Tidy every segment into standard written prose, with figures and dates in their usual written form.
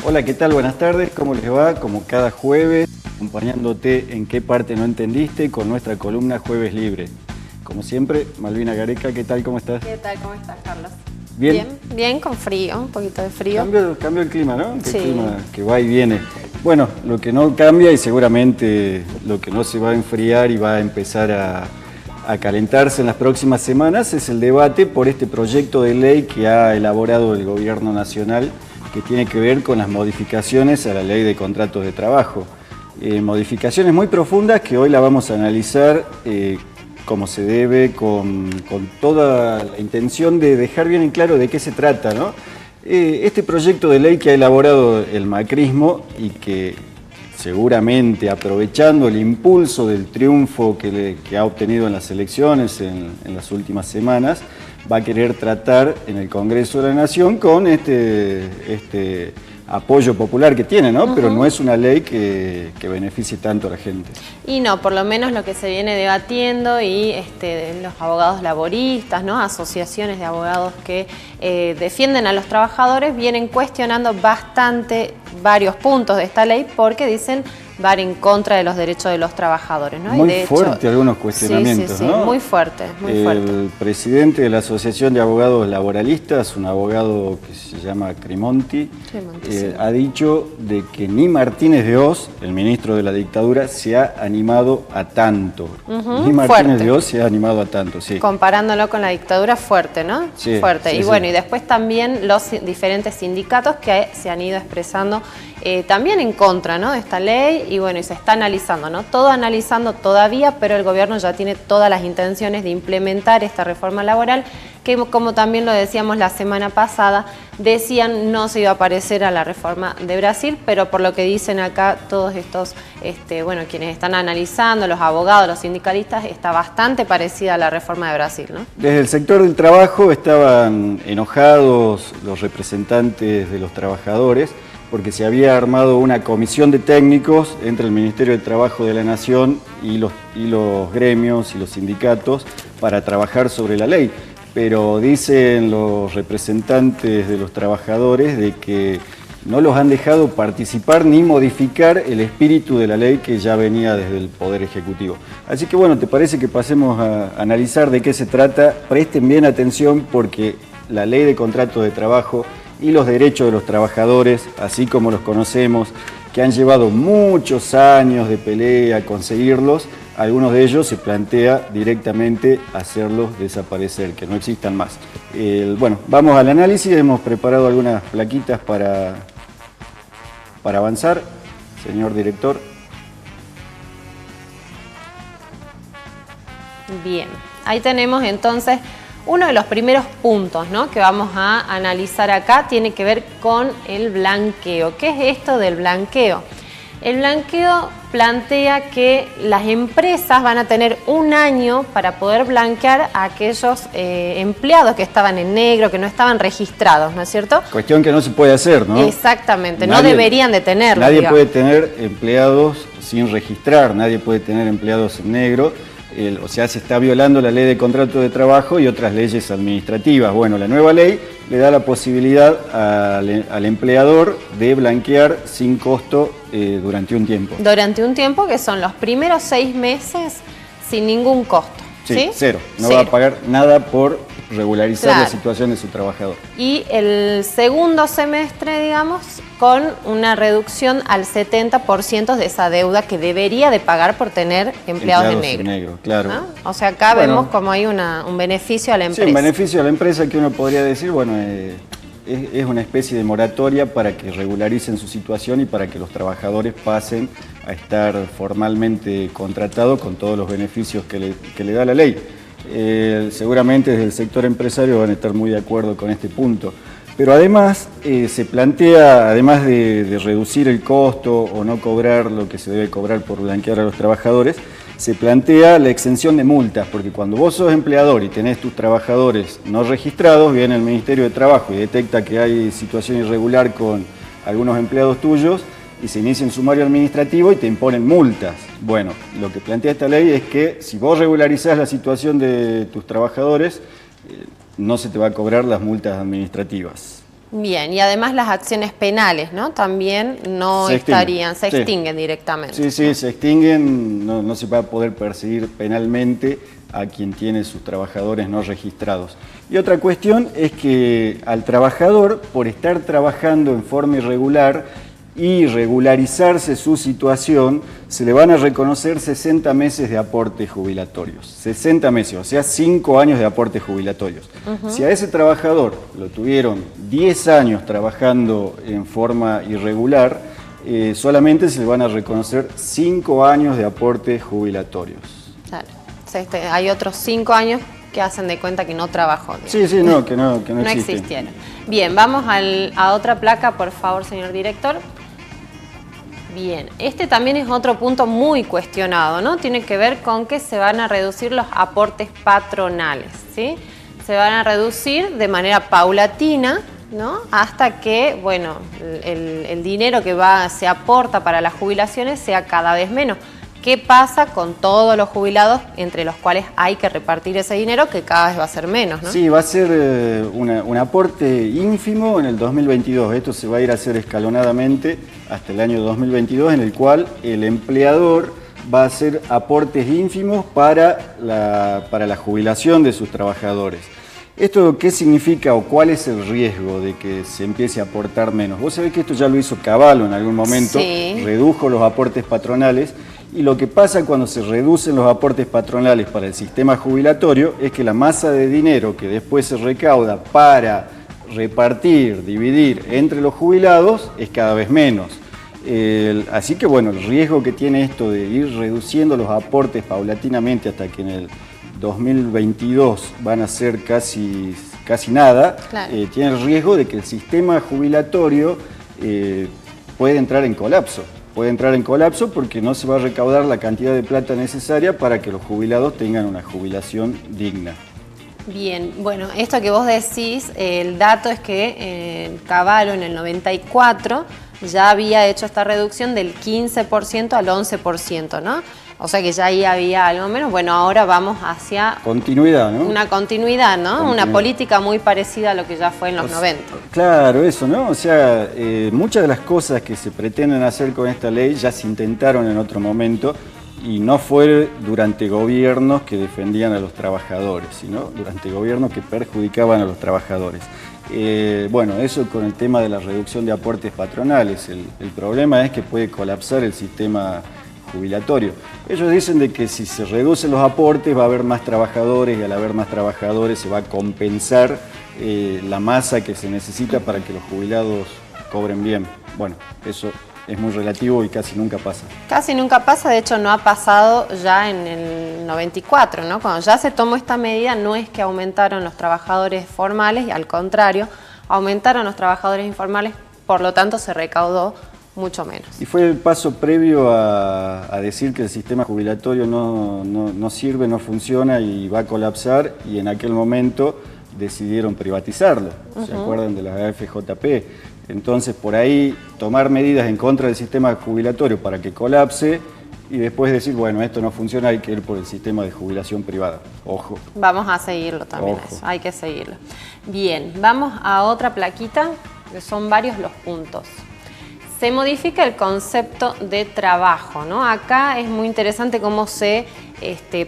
Hola, ¿qué tal? Buenas tardes, ¿cómo les va? Como cada jueves, acompañándote en qué parte no entendiste con nuestra columna Jueves Libre. Como siempre, Malvina Gareca, ¿qué tal? ¿Cómo estás? ¿Qué tal? ¿Cómo estás, Carlos? ¿Bien? Bien, con frío, un poquito de frío. Cambio el clima, ¿no? El Sí. clima que va y viene. Bueno, lo que no cambia y seguramente lo que no se va a enfriar y va a empezar a calentarse en las próximas semanas es el debate por este proyecto de ley que ha elaborado el Gobierno Nacional, que tiene que ver con las modificaciones a la Ley de Contratos de Trabajo. Modificaciones muy profundas que hoy la vamos a analizar como se debe, con toda la intención de dejar bien en claro de qué se trata, ¿no? Este proyecto de ley que ha elaborado el macrismo y que seguramente aprovechando el impulso del triunfo que ha obtenido en las elecciones en las últimas semanas, va a querer tratar en el Congreso de la Nación con este apoyo popular que tiene, ¿no? Pero no es una ley que beneficie tanto a la gente. Y no, por lo menos lo que se viene debatiendo y los abogados laboristas, ¿no? Asociaciones de abogados que defienden a los trabajadores vienen cuestionando bastante varios puntos de esta ley porque dicen va en contra de los derechos de los trabajadores, ¿no? Muy fuerte algunos cuestionamientos, sí, ¿no? Muy fuerte, muy fuerte. El presidente de la Asociación de Abogados Laboralistas, un abogado que se llama Crimonti, Sí. ha dicho de que ni Martínez de Oz, el ministro de la dictadura, se ha animado a tanto. Ni Martínez Fuerte. de Oz se ha animado a tanto, sí. Comparándolo con la dictadura, fuerte, ¿no? Sí, fuerte. sí, Y sí. bueno, y después también los diferentes sindicatos que se han ido expresando también en contra, ¿no?, de esta ley, y bueno, y se está analizando, ¿no? Todo analizando todavía, pero el gobierno ya tiene todas las intenciones de implementar esta reforma laboral, que como también lo decíamos la semana pasada, decían no se iba a parecer a la reforma de Brasil, pero por lo que dicen acá todos estos, bueno, quienes están analizando, los abogados, los sindicalistas, está bastante parecida a la reforma de Brasil, ¿no? Desde el sector del trabajo estaban enojados los representantes de los trabajadores porque se había armado una comisión de técnicos entre el Ministerio de Trabajo de la Nación y los gremios y los sindicatos para trabajar sobre la ley. Pero dicen los representantes de los trabajadores de que no los han dejado participar ni modificar el espíritu de la ley que ya venía desde el Poder Ejecutivo. Así que bueno, ¿te parece que pasemos a analizar de qué se trata? Presten bien atención porque la Ley de Contrato de Trabajo y los derechos de los trabajadores, así como los conocemos, que han llevado muchos años de pelea a conseguirlos, algunos de ellos se plantea directamente hacerlos desaparecer, que no existan más. Bueno, vamos al análisis, hemos preparado algunas plaquitas para avanzar. Señor director. Bien, ahí tenemos entonces uno de los primeros puntos, ¿no?, que vamos a analizar acá, tiene que ver con el blanqueo. ¿Qué es esto del blanqueo? El blanqueo plantea que las empresas van a tener un año para poder blanquear a aquellos empleados que estaban en negro, que no estaban registrados, ¿no es cierto? Cuestión que no se puede hacer, ¿no? Exactamente, no deberían de tenerlo. Nadie puede tener empleados sin registrar, nadie puede tener empleados en negro. O sea, se está violando la Ley de Contrato de Trabajo y otras leyes administrativas. Bueno, la nueva ley le da la posibilidad al empleador de blanquear sin costo durante un tiempo. Durante un tiempo, que son los primeros 6 meses sin ningún costo. Sí, cero. No Cero. va a pagar nada por regularizar Claro. la situación de su trabajador. Y el segundo semestre, digamos, con una reducción al 70% de esa deuda que debería de pagar por tener empleados en negro. Claro. ¿No? O sea, acá Bueno, vemos como hay un beneficio a la empresa. Sí, un beneficio a la empresa que uno podría decir, bueno, es una especie de moratoria para que regularicen su situación y para que los trabajadores pasen a estar formalmente contratados con todos los beneficios que le da la ley. Seguramente desde el sector empresario van a estar muy de acuerdo con este punto. Pero además se plantea, además de reducir el costo o no cobrar lo que se debe cobrar por blanquear a los trabajadores, se plantea la exención de multas, porque cuando vos sos empleador y tenés tus trabajadores no registrados, viene el Ministerio de Trabajo y detecta que hay situación irregular con algunos empleados tuyos y se inicia un sumario administrativo y te imponen multas. Bueno, lo que plantea esta ley es que si vos regularizás la situación de tus trabajadores, no se te va a cobrar las multas administrativas. Bien, y además las acciones penales, ¿no? También no se estarían, se sí. extinguen directamente. Sí, sí, se extinguen, no se va a poder perseguir penalmente a quien tiene sus trabajadores no registrados. Y otra cuestión es que al trabajador, por estar trabajando en forma irregular y regularizarse su situación, se le van a reconocer 60 meses de aportes jubilatorios. 60 meses, o sea, 5 años de aportes jubilatorios. Si a ese trabajador lo tuvieron 10 años trabajando en forma irregular, solamente se le van a reconocer 5 años de aportes jubilatorios. Claro. Hay otros 5 años que hacen de cuenta que no trabajó. Digamos. Sí, sí, no, que no existieron. Bien, vamos a otra placa, por favor, señor director. Bien, este también es otro punto muy cuestionado, ¿no? Tiene que ver con que se van a reducir los aportes patronales, ¿sí? Se van a reducir de manera paulatina, ¿no? Hasta que, bueno, el dinero que se aporta para las jubilaciones sea cada vez menos. ¿Qué pasa con todos los jubilados entre los cuales hay que repartir ese dinero que cada vez va a ser menos, ¿no? Sí, va a ser un aporte ínfimo en el 2022. Esto se va a ir a hacer escalonadamente hasta el año 2022, en el cual el empleador va a hacer aportes ínfimos para la jubilación de sus trabajadores. ¿Esto qué significa o cuál es el riesgo de que se empiece a aportar menos? Vos sabés que esto ya lo hizo Cavallo en algún momento, sí. Redujo los aportes patronales. Y lo que pasa cuando se reducen los aportes patronales para el sistema jubilatorio es que la masa de dinero que después se recauda para repartir, dividir entre los jubilados es cada vez menos. Así que bueno, el riesgo que tiene esto de ir reduciendo los aportes paulatinamente hasta que en el 2022 van a ser casi nada, claro. Tiene el riesgo de que el sistema jubilatorio puede entrar en colapso. Puede entrar en colapso porque no se va a recaudar la cantidad de plata necesaria para que los jubilados tengan una jubilación digna. Bien, bueno, esto que vos decís, el dato es que Cavallo en el 94 ya había hecho esta reducción del 15% al 11%, ¿no? O sea que ya ahí había algo menos. Bueno, ahora vamos hacia... continuidad, ¿no? Una continuidad, ¿no? Una política muy parecida a lo que ya fue en los 90. Claro, eso, ¿no? O sea, muchas de las cosas que se pretenden hacer con esta ley ya se intentaron en otro momento y no fue durante gobiernos que defendían a los trabajadores, sino durante gobiernos que perjudicaban a los trabajadores. Bueno, eso con el tema de la reducción de aportes patronales. El problema es que puede colapsar el sistema jubilatorio. Ellos dicen de que si se reducen los aportes va a haber más trabajadores y al haber más trabajadores se va a compensar la masa que se necesita para que los jubilados cobren bien. Bueno, eso es muy relativo y casi nunca pasa. Casi nunca pasa, de hecho no ha pasado ya en el 94, ¿no? Cuando ya se tomó esta medida no es que aumentaron los trabajadores formales, y al contrario, aumentaron los trabajadores informales, por lo tanto se recaudó mucho menos. Y fue el paso previo a decir que el sistema jubilatorio no sirve, no funciona y va a colapsar, y en aquel momento decidieron privatizarlo. ¿Se acuerdan de la AFJP? Entonces, por ahí, tomar medidas en contra del sistema jubilatorio para que colapse y después decir, bueno, esto no funciona, hay que ir por el sistema de jubilación privada. Ojo. Vamos a seguirlo también, eso, hay que seguirlo. Bien, vamos a otra plaquita, que son varios los puntos. Se modifica el concepto de trabajo, ¿no? Acá es muy interesante cómo se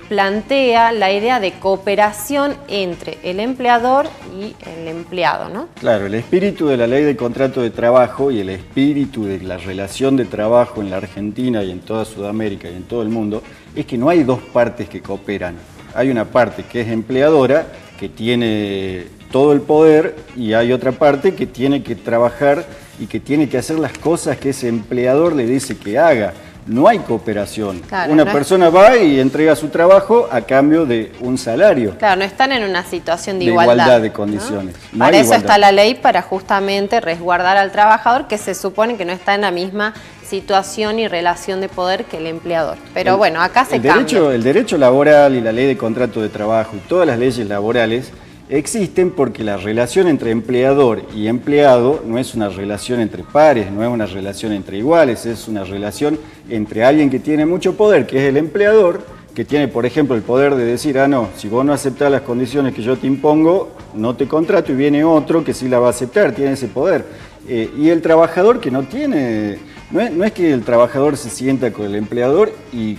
plantea la idea de cooperación entre el empleador y el empleado, ¿no? Claro, el espíritu de la ley de contrato de trabajo y el espíritu de la relación de trabajo en la Argentina y en toda Sudamérica y en todo el mundo es que no hay dos partes que cooperan. Hay una parte que es empleadora, que tiene todo el poder, y hay otra parte que tiene que trabajar y que tiene que hacer las cosas que ese empleador le dice que haga. No hay cooperación. Claro, una persona va y entrega su trabajo a cambio de un salario. Claro, no están en una situación de igualdad de condiciones. ¿No? Para eso está la ley, para justamente resguardar al trabajador, que se supone que no está en la misma situación y relación de poder que el empleador. Pero bueno, acá se cambia. El derecho laboral y la ley de contrato de trabajo y todas las leyes laborales existen porque la relación entre empleador y empleado no es una relación entre pares, no es una relación entre iguales, es una relación entre alguien que tiene mucho poder, que es el empleador, que tiene, por ejemplo, el poder de decir, ah, no, si vos no aceptás las condiciones que yo te impongo, no te contrato, y viene otro que sí la va a aceptar, tiene ese poder. Y el trabajador que no tiene, no es que el trabajador se sienta con el empleador y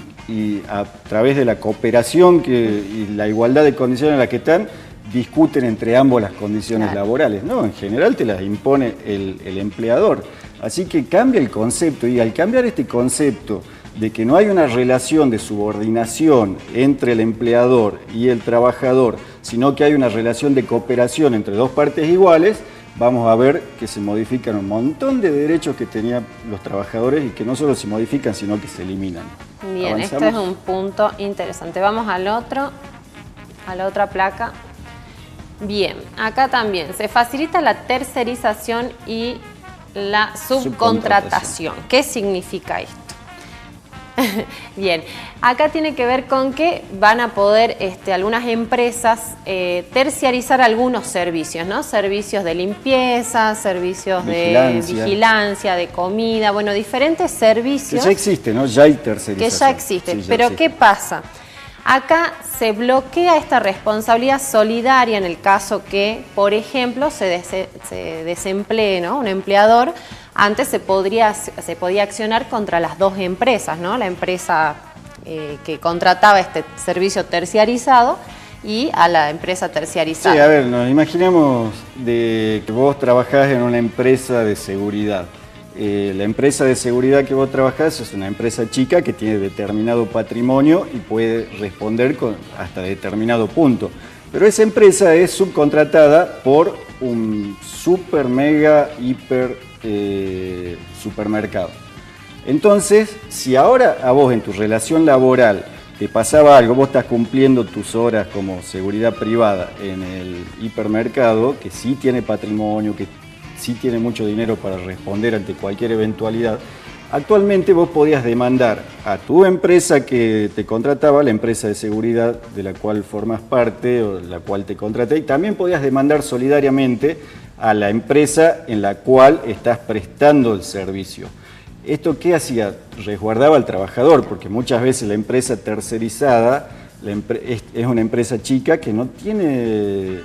a través de la cooperación y la igualdad de condiciones en las que están, discuten entre ambos las condiciones laborales. No, en general te las impone el empleador. Así que cambia el concepto, y al cambiar este concepto de que no hay una relación de subordinación entre el empleador y el trabajador, sino que hay una relación de cooperación entre dos partes iguales, vamos a ver que se modifican un montón de derechos que tenían los trabajadores y que no solo se modifican, sino que se eliminan. Bien, ¿Avanzamos? este es un punto interesante. Vamos a la otra placa. Bien, acá también se facilita la tercerización y la subcontratación. ¿Qué significa esto? Bien, acá tiene que ver con que van a poder algunas empresas terciarizar algunos servicios, ¿no? Servicios de limpieza, servicios de vigilancia, de comida, bueno, diferentes servicios. Que ya existe, ¿no? Ya hay tercerización. Que ya existe, sí, ya pero existe. ¿qué pasa? Acá se bloquea esta responsabilidad solidaria en el caso que, por ejemplo, se desemplee, ¿no? Un empleador. Antes se podía accionar contra las dos empresas, ¿no? La empresa que contrataba este servicio terciarizado y a la empresa terciarizada. Sí, a ver, nos imaginemos de que vos trabajás en una empresa de seguridad. La empresa de seguridad que vos trabajás es una empresa chica que tiene determinado patrimonio y puede responder hasta determinado punto. Pero esa empresa es subcontratada por un super, mega, hiper supermercado. Entonces, si ahora a vos en tu relación laboral te pasaba algo, vos estás cumpliendo tus horas como seguridad privada en el hipermercado, que sí tiene patrimonio, que sí tiene mucho dinero para responder ante cualquier eventualidad, actualmente vos podías demandar a tu empresa que te contrataba, la empresa de seguridad de la cual formas parte o la cual te contraté, y también podías demandar solidariamente a la empresa en la cual estás prestando el servicio. ¿Esto qué hacía? Resguardaba al trabajador, porque muchas veces la empresa tercerizada es una empresa chica que no tiene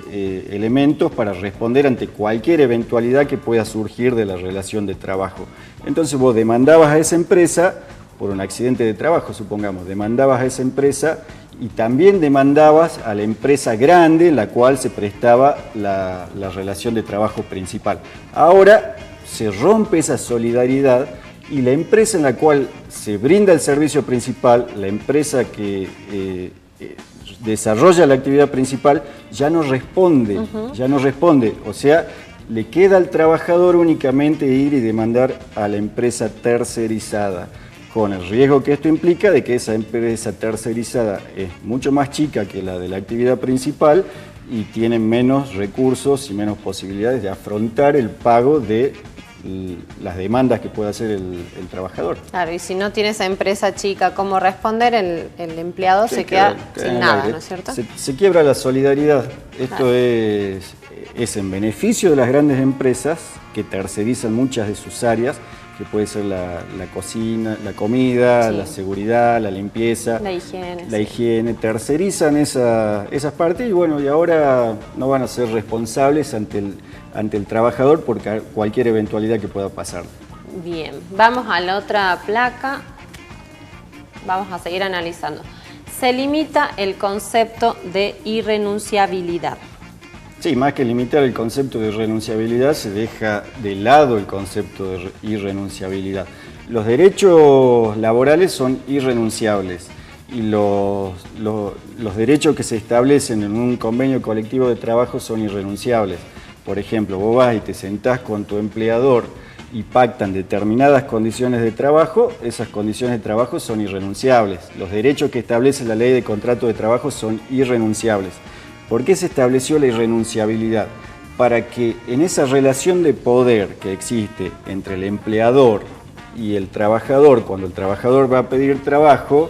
elementos para responder ante cualquier eventualidad que pueda surgir de la relación de trabajo. Entonces vos demandabas a esa empresa por un accidente de trabajo, supongamos, demandabas a esa empresa y también demandabas a la empresa grande en la cual se prestaba la relación de trabajo principal. Ahora se rompe esa solidaridad y la empresa en la cual se brinda el servicio principal, la empresa que desarrolla la actividad principal, ya no responde, o sea, le queda al trabajador únicamente ir y demandar a la empresa tercerizada, con el riesgo que esto implica de que esa empresa tercerizada es mucho más chica que la de la actividad principal y tiene menos recursos y menos posibilidades de afrontar el pago de las demandas que pueda hacer el trabajador. Claro, y si no tiene esa empresa chica cómo responder, el empleado se queda sin nada, ¿no es cierto? Se quiebra la solidaridad. Esto es en beneficio de las grandes empresas que tercerizan muchas de sus áreas, que puede ser la cocina, la comida, la seguridad, la limpieza, la higiene, tercerizan esas partes y bueno, y ahora no van a ser responsables ante el trabajador por cualquier eventualidad que pueda pasar. Bien, vamos a la otra placa, vamos a seguir analizando. Se limita el concepto de irrenunciabilidad. Sí, más que limitar el concepto de renunciabilidad, se deja de lado el concepto de irrenunciabilidad. Los derechos laborales son irrenunciables y los derechos que se establecen en un convenio colectivo de trabajo son irrenunciables. Por ejemplo, vos vas y te sentás con tu empleador y pactan determinadas condiciones de trabajo, esas condiciones de trabajo son irrenunciables. Los derechos que establece la ley de contrato de trabajo son irrenunciables. ¿Por qué se estableció la irrenunciabilidad? Para que en esa relación de poder que existe entre el empleador y el trabajador, cuando el trabajador va a pedir trabajo,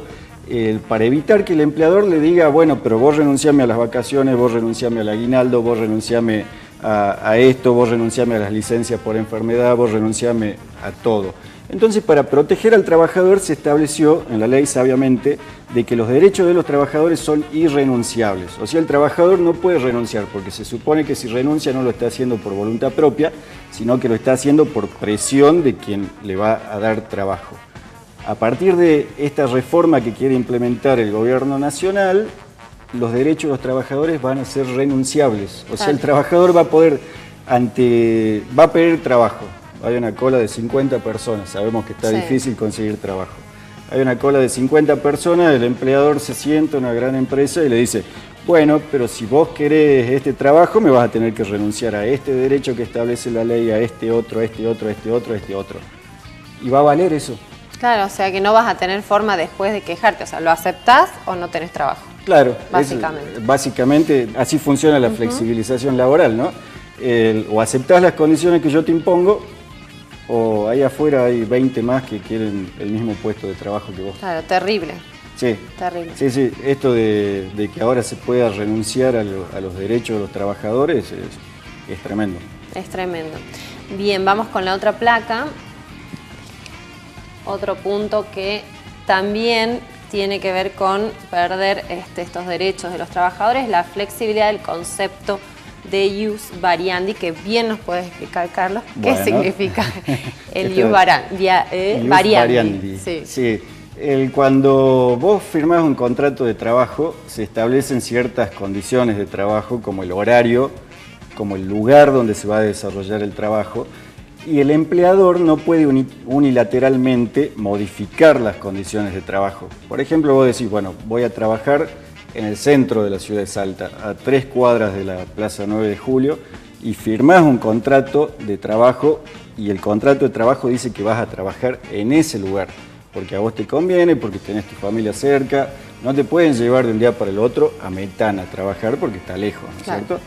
para evitar que el empleador le diga, bueno, pero vos renunciame a las vacaciones, vos renunciame al aguinaldo, vos renunciame a esto, vos renunciame a las licencias por enfermedad, vos renunciame a todo. Entonces, para proteger al trabajador se estableció en la ley sabiamente de que los derechos de los trabajadores son irrenunciables. O sea, el trabajador no puede renunciar, porque se supone que si renuncia no lo está haciendo por voluntad propia, sino que lo está haciendo por presión de quien le va a dar trabajo. A partir de esta reforma que quiere implementar el gobierno nacional, los derechos de los trabajadores van a ser renunciables. O sea, el trabajador va a pedir trabajo. Hay una cola de 50 personas, sabemos que está difícil conseguir trabajo. Hay una cola de 50 personas, el empleador se sienta en una gran empresa y le dice, bueno, pero si vos querés este trabajo me vas a tener que renunciar a este derecho que establece la ley, a este otro, a este otro, a este otro, a este otro. ¿Y va a valer eso? Claro, o sea que no vas a tener forma después de quejarte, o sea, ¿lo aceptás o no tenés trabajo? Claro, básicamente. Básicamente así funciona la flexibilización laboral, ¿no? O aceptás las condiciones que yo te impongo, o ahí afuera hay 20 más que quieren el mismo puesto de trabajo que vos. Claro, terrible. Sí, terrible. Sí, esto de que ahora se pueda renunciar a los derechos de los trabajadores es tremendo. Es tremendo. Bien, vamos con la otra placa. Otro punto que también tiene que ver con perder estos derechos de los trabajadores, la flexibilidad del concepto de ius variandi, que bien nos puedes explicar, Carlos, ¿qué significa el ius variandi? Sí. Cuando vos firmás un contrato de trabajo, se establecen ciertas condiciones de trabajo, como el horario, como el lugar donde se va a desarrollar el trabajo, y el empleador no puede unilateralmente modificar las condiciones de trabajo. Por ejemplo, vos decís, bueno, voy a trabajar en el centro de la ciudad de Salta, a 3 cuadras de la Plaza 9 de Julio, y firmás un contrato de trabajo, y el contrato de trabajo dice que vas a trabajar en ese lugar, porque a vos te conviene, porque tenés tu familia cerca, no te pueden llevar de un día para el otro a Metana a trabajar porque está lejos, ¿no es cierto?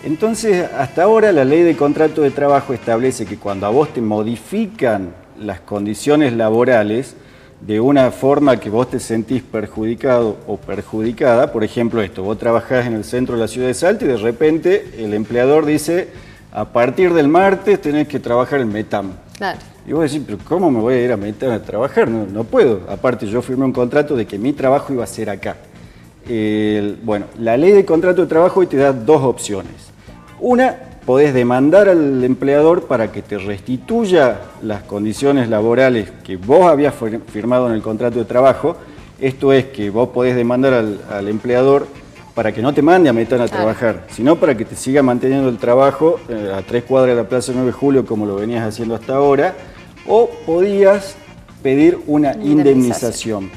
Entonces, hasta ahora la ley de contrato de trabajo establece que cuando a vos te modifican las condiciones laborales de una forma que vos te sentís perjudicado o perjudicada, por ejemplo esto, vos trabajás en el centro de la ciudad de Salta y de repente el empleador dice, a partir del martes tenés que trabajar en Metam. Claro. Y vos decís, pero ¿cómo me voy a ir a Metam a trabajar? No puedo. Aparte yo firmé un contrato de que mi trabajo iba a ser acá. Bueno, la ley de contrato de trabajo hoy te da 2 opciones. Una, podés demandar al empleador para que te restituya las condiciones laborales que vos habías firmado en el contrato de trabajo. Esto es que vos podés demandar al empleador para que no te mande a Metana a trabajar, sino para que te siga manteniendo el trabajo a 3 cuadras de la Plaza 9 de Julio como lo venías haciendo hasta ahora, o podías pedir una indemnización.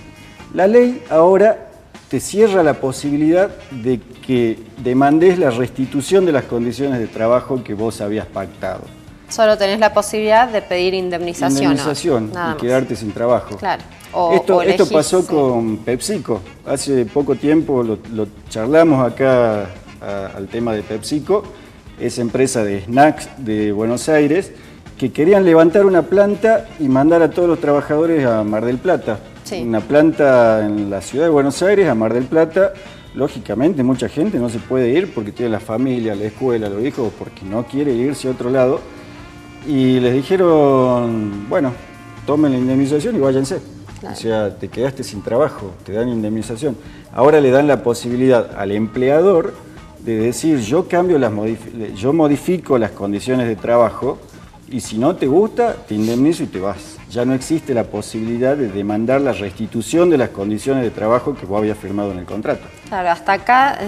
La ley ahora te cierra la posibilidad de que demandes la restitución de las condiciones de trabajo que vos habías pactado. Solo tenés la posibilidad de pedir indemnización. Indemnización y quedarte sin trabajo. Claro. Esto pasó con PepsiCo. Hace poco tiempo lo charlamos acá al tema de PepsiCo, esa empresa de snacks de Buenos Aires, que querían levantar una planta y mandar a todos los trabajadores a Mar del Plata. Sí. Una planta en la ciudad de Buenos Aires, a Mar del Plata. Lógicamente mucha gente no se puede ir porque tiene la familia, la escuela, los hijos, porque no quiere irse a otro lado. Y les dijeron, bueno, tomen la indemnización y váyanse. Claro. O sea, te quedaste sin trabajo, te dan indemnización. Ahora le dan la posibilidad al empleador de decir, yo modifico las condiciones de trabajo y si no te gusta, te indemnizo y te vas. Ya no existe la posibilidad de demandar la restitución de las condiciones de trabajo que vos habías firmado en el contrato. Claro, hasta acá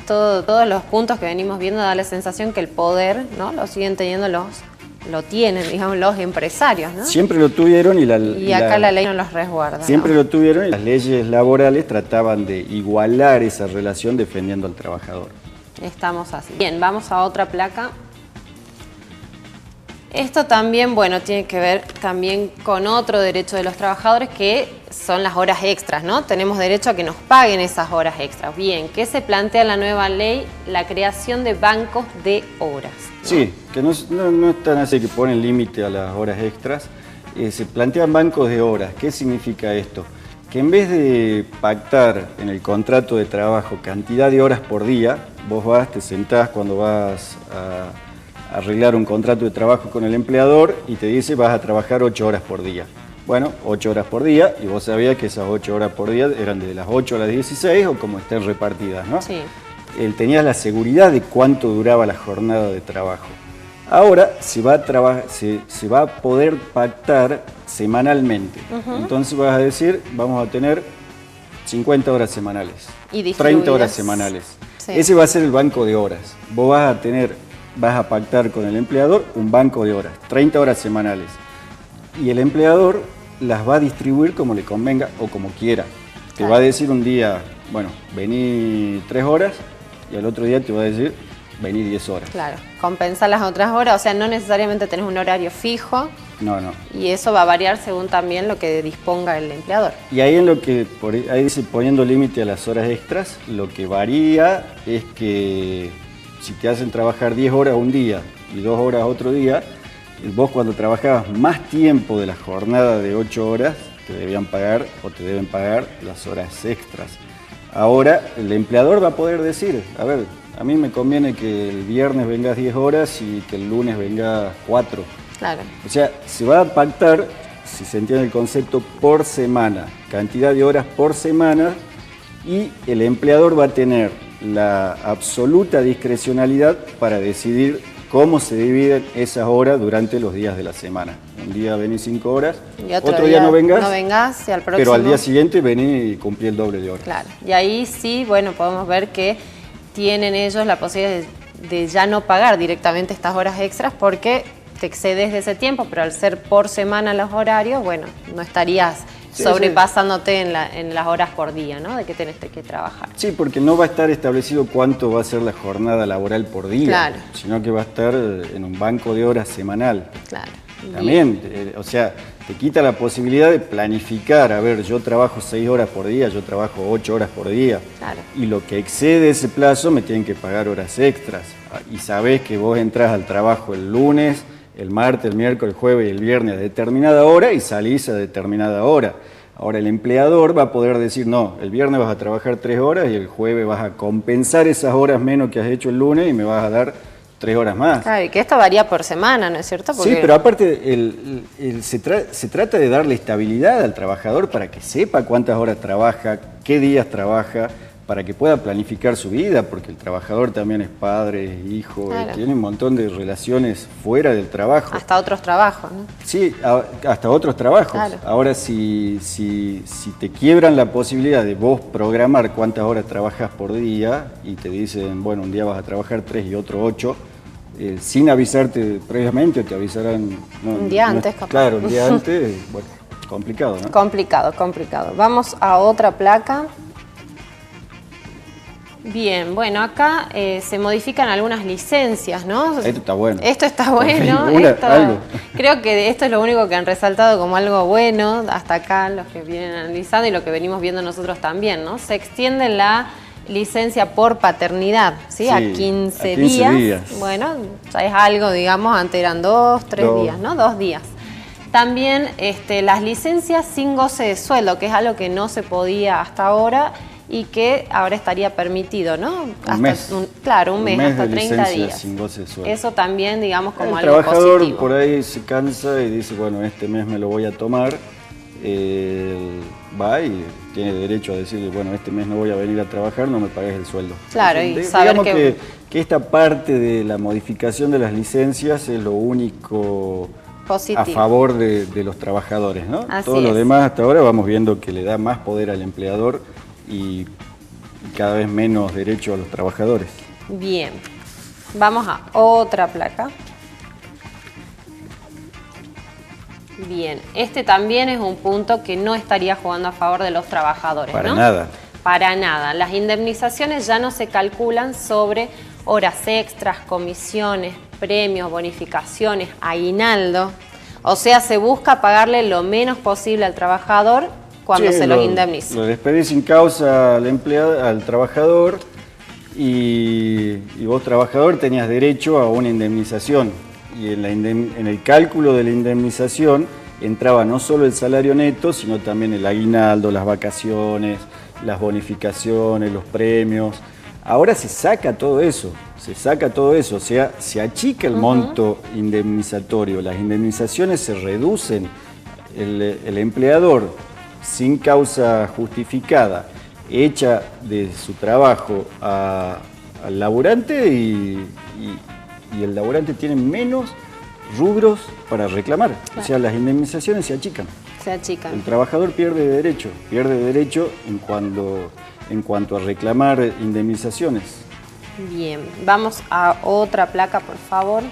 todos los puntos que venimos viendo da la sensación que el poder, ¿no?, lo siguen teniendo lo tienen, digamos, los empresarios, ¿no? Siempre lo tuvieron y acá la ley no los resguarda. Siempre lo tuvieron y las leyes laborales trataban de igualar esa relación defendiendo al trabajador. Estamos así. Bien, vamos a otra placa. Esto también, bueno, tiene que ver también con otro derecho de los trabajadores que son las horas extras, ¿no? Tenemos derecho a que nos paguen esas horas extras. Bien, ¿qué se plantea en la nueva ley? La creación de bancos de horas, ¿no? Sí, que no es tan así que ponen límite a las horas extras. Se plantean bancos de horas. ¿Qué significa esto? Que en vez de pactar en el contrato de trabajo cantidad de horas por día, vos te sentás cuando vas a arreglar un contrato de trabajo con el empleador y te dice vas a trabajar 8 horas por día. Bueno, 8 horas por día, y vos sabías que esas 8 horas por día eran de las 8 a las 16 o como estén repartidas, ¿no? Sí. Tenías la seguridad de cuánto duraba la jornada de trabajo. Ahora se va a poder pactar semanalmente. Entonces vas a decir, vamos a tener 50 horas semanales, y 30 horas semanales. Sí. Ese va a ser el banco de horas. Vos vas a pactar con el empleador un banco de horas, 30 horas semanales. Y el empleador las va a distribuir como le convenga o como quiera. Te va a decir un día, bueno, vení 3 horas, y al otro día te va a decir, vení 10 horas. Claro, compensar las otras horas, o sea, no necesariamente tenés un horario fijo. No, no. Y eso va a variar según también lo que disponga el empleador. Y ahí ahí dice poniendo límite a las horas extras, lo que varía es que si te hacen trabajar 10 horas un día y 2 horas otro día, vos cuando trabajabas más tiempo de la jornada de 8 horas, te debían pagar o te deben pagar las horas extras. Ahora el empleador va a poder decir, a ver, a mí me conviene que el viernes vengas 10 horas y que el lunes vengas 4. Claro. O sea, se va a pactar, si se entiende el concepto, por semana, cantidad de horas por semana, y el empleador va a tener la absoluta discrecionalidad para decidir cómo se dividen esas horas durante los días de la semana. Un día venís 5 horas, y otro día no vengas, y al próximo... pero al día siguiente venís y cumplí el doble de horas. Claro, y ahí sí, bueno, podemos ver que tienen ellos la posibilidad de ya no pagar directamente estas horas extras porque te excedes de ese tiempo, pero al ser por semana los horarios, bueno, no estarías sobrepasándote en las horas por día, ¿no? De que tenés que trabajar. Sí, porque no va a estar establecido cuánto va a ser la jornada laboral por día, claro, sino que va a estar en un banco de horas semanal. Claro. También, o sea, te quita la posibilidad de planificar, a ver, yo trabajo 6 horas por día, yo trabajo 8 horas por día, claro, y lo que excede ese plazo me tienen que pagar horas extras, y sabés que vos entrás al trabajo el lunes, el martes, el miércoles, el jueves y el viernes a determinada hora y salís a determinada hora. Ahora el empleador va a poder decir, no, el viernes vas a trabajar 3 horas y el jueves vas a compensar esas horas menos que has hecho el lunes y me vas a dar 3 horas más. Claro, y que esto varía por semana, ¿no es cierto? Porque... Sí, pero aparte se trata de darle estabilidad al trabajador para que sepa cuántas horas trabaja, qué días trabaja, para que pueda planificar su vida, porque el trabajador también es padre, es hijo, claro, tiene un montón de relaciones fuera del trabajo. Hasta otros trabajos, ¿no? Sí, hasta otros trabajos. Claro. Ahora, si te quiebran la posibilidad de vos programar cuántas horas trabajas por día y te dicen, bueno, un día vas a trabajar 3 y otro 8, sin avisarte previamente, o te avisarán... un día antes, capaz. Claro, un día antes, bueno, complicado, ¿no? Complicado, complicado. Vamos a otra placa. Bien, bueno, acá se modifican algunas licencias, ¿no? Esto está bueno. Esto está bueno. Algo. Creo que esto es lo único que han resaltado como algo bueno hasta acá los que vienen analizando y lo que venimos viendo nosotros también, ¿no? Se extiende la licencia por paternidad, ¿sí? A 15 días. Bueno, ya es algo, digamos, antes eran 2, 3 días, ¿no? 2 días. También las licencias sin goce de sueldo, que es algo que no se podía hasta ahora y que ahora estaría permitido, ¿no? Un mes. Claro, un mes hasta 30 días. Sin goce de sueldo. Eso también, digamos, como el algo positivo. El trabajador por ahí se cansa y dice, bueno, este mes me lo voy a tomar. Va y tiene derecho a decirle, bueno, este mes no voy a venir a trabajar, no me pagues el sueldo. Claro, y saber digamos que esta parte de la modificación de las licencias es lo único positivo a favor de los trabajadores, ¿no? Todo lo demás hasta ahora vamos viendo que le da más poder al empleador y cada vez menos derecho a los trabajadores. Bien, vamos a otra placa. Bien, este también es un punto que no estaría jugando a favor de los trabajadores, Para ¿no? nada. Para nada. Las indemnizaciones ya no se calculan sobre horas extras, comisiones, premios, bonificaciones, aguinaldo. O sea, se busca pagarle lo menos posible al trabajador cuando se los indemniza. Lo despedís sin causa al trabajador y vos, trabajador, tenías derecho a una indemnización. Y en el cálculo de la indemnización entraba no solo el salario neto, sino también el aguinaldo, las vacaciones, las bonificaciones, los premios. Ahora se saca todo eso, o sea, se achica el monto indemnizatorio, las indemnizaciones se reducen el empleador, sin causa justificada, echa de su trabajo al laburante y el laburante tiene menos rubros para reclamar. Claro. O sea, las indemnizaciones se achican. Se achican. El trabajador pierde derecho en cuanto a reclamar indemnizaciones. Bien, vamos a otra placa, por favor.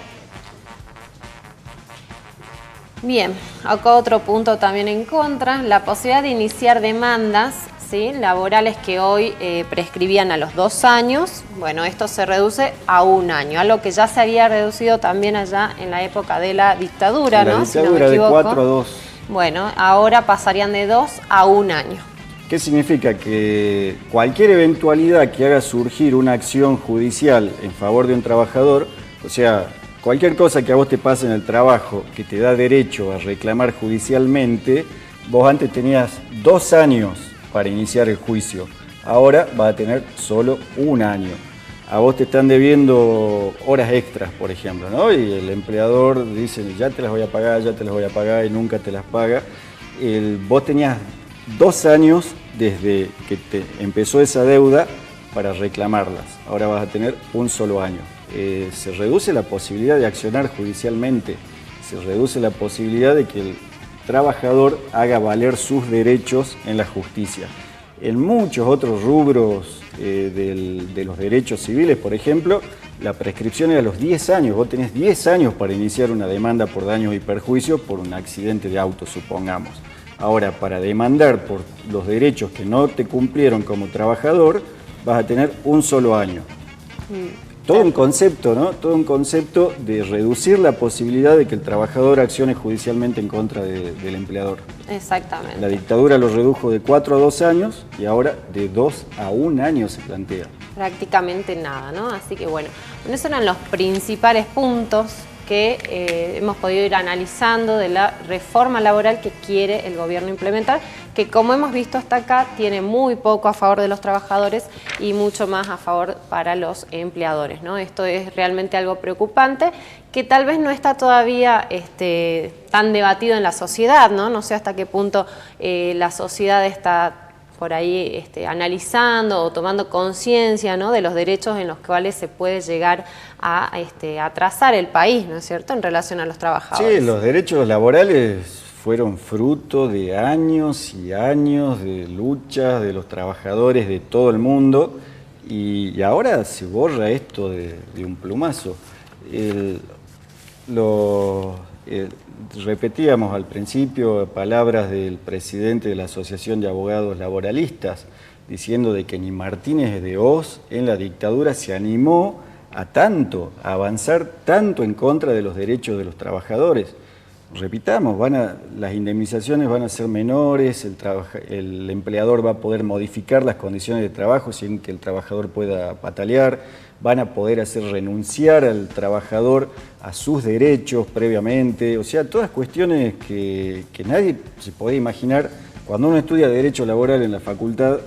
Bien, acá otro punto también en contra, la posibilidad de iniciar demandas, ¿sí?, laborales que hoy prescribían a los 2 años. Bueno, esto se reduce a 1 año, algo que ya se había reducido también allá en la época de la dictadura, ¿no? La dictadura, si no me equivoco, de 4 a 2. Bueno, ahora pasarían de 2 a 1 año. ¿Qué significa? Que cualquier eventualidad que haga surgir una acción judicial en favor de un trabajador, o sea, cualquier cosa que a vos te pase en el trabajo que te da derecho a reclamar judicialmente, vos antes tenías 2 años para iniciar el juicio, ahora vas a tener solo 1 año. A vos te están debiendo horas extras, por ejemplo, ¿no? Y el empleador dice, ya te las voy a pagar, y nunca te las paga. Vos tenías 2 años desde que te empezó esa deuda para reclamarlas. Ahora vas a tener 1 solo año. Se reduce la posibilidad de accionar judicialmente, se reduce la posibilidad de que el trabajador haga valer sus derechos en la justicia. En muchos otros rubros de los derechos civiles, por ejemplo, la prescripción era a los 10 años. Vos tenés 10 años para iniciar una demanda por daños y perjuicios por un accidente de auto, supongamos. Ahora, para demandar por los derechos que no te cumplieron como trabajador, vas a tener 1 solo año. Todo un concepto, ¿no? Todo un concepto de reducir la posibilidad de que el trabajador accione judicialmente en contra del empleador. Exactamente. La dictadura lo redujo de 4 a 2 años y ahora de 2 a 1 año se plantea. Prácticamente nada, ¿no? Así que bueno, esos eran los principales puntos que hemos podido ir analizando de la reforma laboral que quiere el gobierno implementar, que como hemos visto hasta acá tiene muy poco a favor de los trabajadores y mucho más a favor para los empleadores, ¿no? Esto es realmente algo preocupante que tal vez no está todavía tan debatido en la sociedad, ¿no? No sé hasta qué punto la sociedad está por ahí analizando o tomando conciencia, ¿no?, de los derechos en los cuales se puede llegar a atrasar el país, ¿no es cierto?, en relación a los trabajadores. Sí, los derechos laborales fueron fruto de años y años de luchas de los trabajadores de todo el mundo y ahora se borra esto de un plumazo. Repetíamos al principio palabras del presidente de la Asociación de Abogados Laboralistas, diciendo de que ni Martínez de Hoz en la dictadura se animó a avanzar tanto en contra de los derechos de los trabajadores. Repitamos, las indemnizaciones van a ser menores, el empleador va a poder modificar las condiciones de trabajo sin que el trabajador pueda patalear, van a poder hacer renunciar al trabajador a sus derechos previamente, o sea, todas cuestiones que nadie se podía imaginar. Cuando uno estudia Derecho Laboral en la facultad,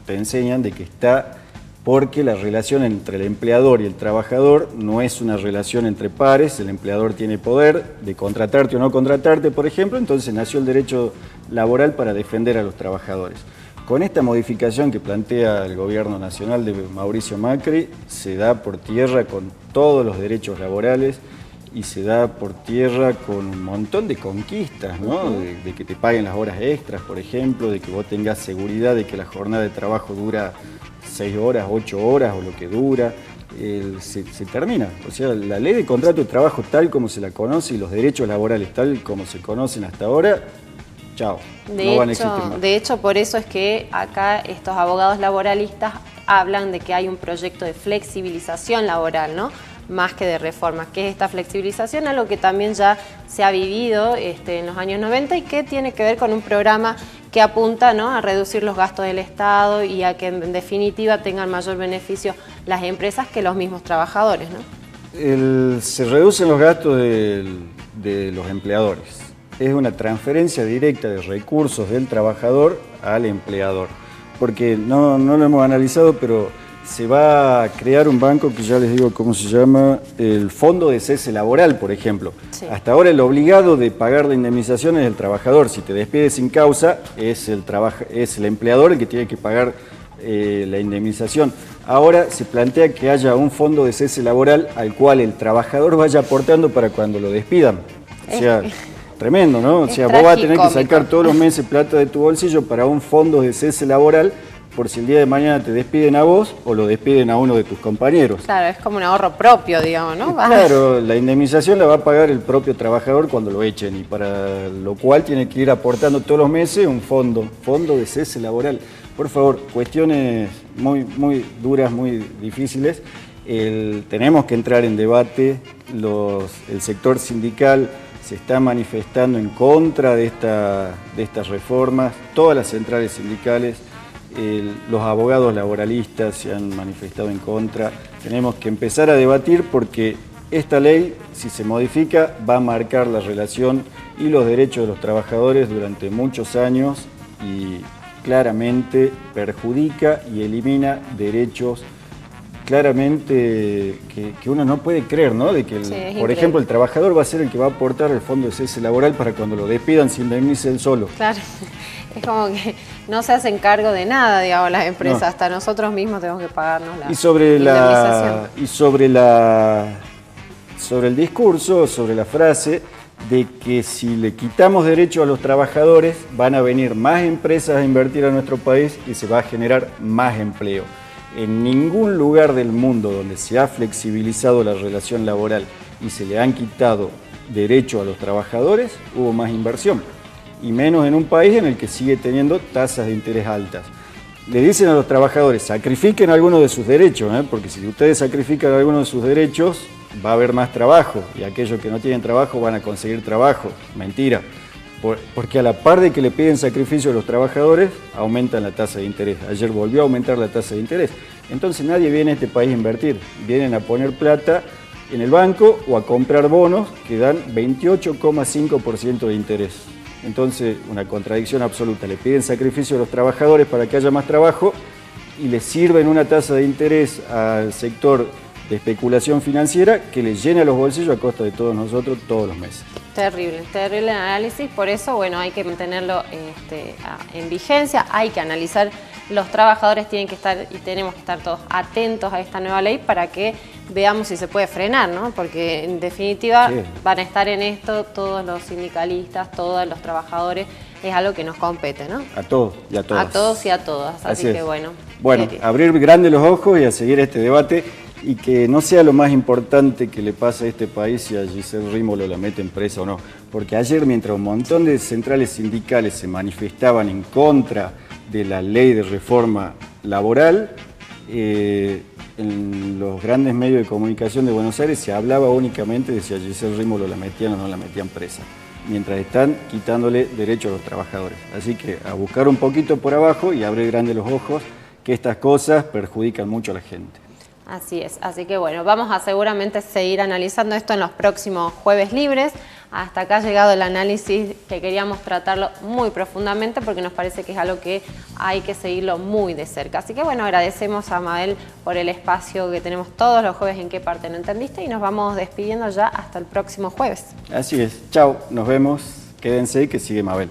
te enseñan de que está porque la relación entre el empleador y el trabajador no es una relación entre pares, el empleador tiene poder de contratarte o no contratarte, por ejemplo, entonces nació el derecho laboral para defender a los trabajadores. Con esta modificación que plantea el gobierno nacional de Mauricio Macri, se da por tierra con todos los derechos laborales y se da por tierra con un montón de conquistas, ¿no? De que te paguen las horas extras, por ejemplo, de que vos tengas seguridad de que la jornada de trabajo dura 6 horas, 8 horas o lo que dura, se termina. O sea, la ley de contrato de trabajo tal como se la conoce y los derechos laborales tal como se conocen hasta ahora, chao, no van a existir más. De hecho, por eso es que acá estos abogados laboralistas hablan de que hay un proyecto de flexibilización laboral, ¿no?, más que de reforma. ¿Qué es esta flexibilización? Algo que también ya se ha vivido en los años 90 y que tiene que ver con un programa que apunta, ¿no?, a reducir los gastos del Estado y a que en definitiva tengan mayor beneficio las empresas que los mismos trabajadores, ¿no? Se reducen los gastos de los empleadores. Es una transferencia directa de recursos del trabajador al empleador. Porque no lo hemos analizado, pero se va a crear un banco que ya les digo cómo se llama, el Fondo de Cese Laboral, por ejemplo. Sí. Hasta ahora el obligado de pagar la indemnización es el trabajador. Si te despides sin causa, es el empleador el que tiene que pagar la indemnización. Ahora se plantea que haya un fondo de cese laboral al cual el trabajador vaya aportando para cuando lo despidan. O sea, tremendo, ¿no? O sea, vos vas a tener que sacar todos los meses plata de tu bolsillo para un fondo de cese laboral por si el día de mañana te despiden a vos o lo despiden a uno de tus compañeros. Claro, es como un ahorro propio, digamos, ¿no? Claro, la indemnización la va a pagar el propio trabajador cuando lo echen y para lo cual tiene que ir aportando todos los meses un fondo de cese laboral. Por favor, cuestiones muy duras, muy difíciles. Tenemos que entrar en debate, el sector sindical se está manifestando en contra de estas reformas, todas las centrales sindicales, los abogados laboralistas se han manifestado en contra. Tenemos que empezar a debatir porque esta ley, si se modifica, va a marcar la relación y los derechos de los trabajadores durante muchos años y claramente perjudica y elimina derechos claramente que uno no puede creer, ¿no? De que, por ejemplo, el trabajador va a ser el que va a aportar el fondo de cese laboral para cuando lo despidan se indemnice él solo. Claro, es como que no se hacen cargo de nada, digamos, las empresas, no. Hasta nosotros mismos tenemos que pagarnos la indemnización. Sobre el discurso, sobre la frase de que si le quitamos derecho a los trabajadores van a venir más empresas a invertir a nuestro país y se va a generar más empleo. En ningún lugar del mundo donde se ha flexibilizado la relación laboral y se le han quitado derecho a los trabajadores, hubo más inversión. Y menos en un país en el que sigue teniendo tasas de interés altas. Le dicen a los trabajadores, sacrifiquen algunos de sus derechos, porque si ustedes sacrifican algunos de sus derechos, va a haber más trabajo y aquellos que no tienen trabajo van a conseguir trabajo. Mentira. Porque a la par de que le piden sacrificio a los trabajadores, aumentan la tasa de interés. Ayer volvió a aumentar la tasa de interés. Entonces nadie viene a este país a invertir. Vienen a poner plata en el banco o a comprar bonos que dan 28,5% de interés. Entonces, una contradicción absoluta. Le piden sacrificio a los trabajadores para que haya más trabajo y le sirven una tasa de interés al sector de especulación financiera que le llena los bolsillos a costa de todos nosotros todos los meses. Terrible, terrible el análisis, por eso bueno, hay que mantenerlo en vigencia, hay que analizar, los trabajadores tienen que estar y tenemos que estar todos atentos a esta nueva ley para que veamos si se puede frenar, ¿no? Porque en definitiva van a estar en esto todos los sindicalistas, todos los trabajadores, es algo que nos compete, ¿no? A todos y a todas. A todos y a todas, así que bueno. Bueno, abrir grande los ojos y a seguir este debate. Y que no sea lo más importante que le pase a este país si a Giselle Rímolo la meten presa o no. Porque ayer, mientras un montón de centrales sindicales se manifestaban en contra de la ley de reforma laboral, en los grandes medios de comunicación de Buenos Aires se hablaba únicamente de si a Giselle Rímolo la metían o no la metían presa, mientras están quitándole derechos a los trabajadores. Así que a buscar un poquito por abajo y abrir grandes los ojos, que estas cosas perjudican mucho a la gente. Así es, así que bueno, vamos a seguramente seguir analizando esto en los próximos Jueves Libres. Hasta acá ha llegado el análisis que queríamos tratarlo muy profundamente porque nos parece que es algo que hay que seguirlo muy de cerca. Así que bueno, agradecemos a Mabel por el espacio que tenemos todos los jueves en ¿Qué parte no entendiste? Y nos vamos despidiendo ya hasta el próximo jueves. Así es, chao, nos vemos, quédense y que sigue Mabel.